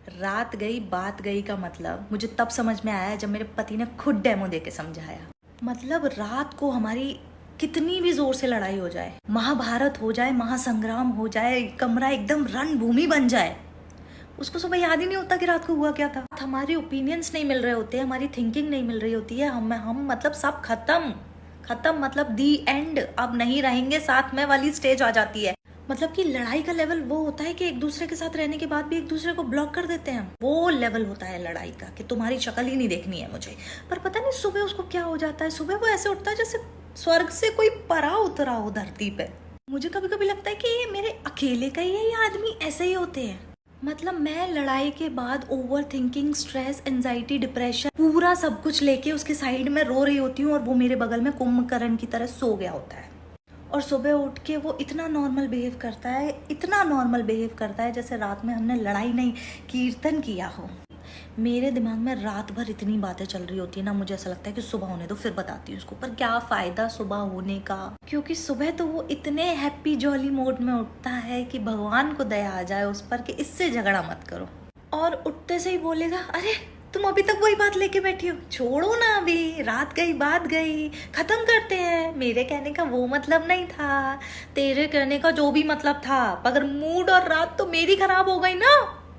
रात गई बात गई का मतलब मुझे तब समझ में आया जब मेरे पति ने खुद डेमो दे के समझाया। मतलब रात को हमारी कितनी भी जोर से लड़ाई हो जाए, महाभारत हो जाए, महासंग्राम हो जाए, कमरा एकदम रणभूमि बन जाए, उसको सुबह याद ही नहीं होता कि रात को हुआ क्या था। हमारे ओपिनियंस नहीं मिल रहे होते, हमारी थिंकिंग नहीं मिल रही होती है, हम मतलब सब खत्म मतलब दी एंड, अब नहीं रहेंगे साथ में वाली स्टेज आ जाती है। मतलब कि लड़ाई का लेवल वो होता है कि एक दूसरे के साथ रहने के बाद भी एक दूसरे को ब्लॉक कर देते हैं। वो लेवल होता है लड़ाई का कि तुम्हारी शक्ल ही नहीं देखनी है मुझे। पर पता नहीं सुबह उसको क्या हो जाता है, सुबह वो ऐसे उठता है जैसे स्वर्ग से कोई परा उतरा हो धरती पे। मुझे कभी कभी लगता है कि ये मेरे अकेले का ही है, ये आदमी ऐसे ही होते हैं। मतलब मैं लड़ाई के बाद over thinking, stress, anxiety, depression, पूरा सब कुछ लेके उसके साइड में रो रही होती हूँ और वो मेरे बगल में कुंभकर्ण की तरह सो गया होता है। और सुबह उठ के वो इतना नॉर्मल बिहेव करता है, इतना नॉर्मल बिहेव करता है जैसे रात में हमने लड़ाई नहीं कीर्तन किया हो। मेरे दिमाग में रात भर इतनी बातें चल रही होती है ना, मुझे ऐसा लगता है कि सुबह होने दो फिर बताती हूँ उसको। पर क्या फायदा सुबह होने का, क्योंकि सुबह तो वो इतने हैप्पी जॉली मोड में उठता है कि भगवान को दया आ जाए उस पर कि इससे झगड़ा मत करो। और उठते से ही बोलेगा, अरे तुम अभी तक वही बात लेके बैठी हो, छोड़ो ना, अभी रात गई बात गई, खत्म करते हैं। मेरे कहने का वो मतलब नहीं था, तेरे कहने का जो भी मतलब था, मगर मूड और रात तो मेरी खराब हो गई ना।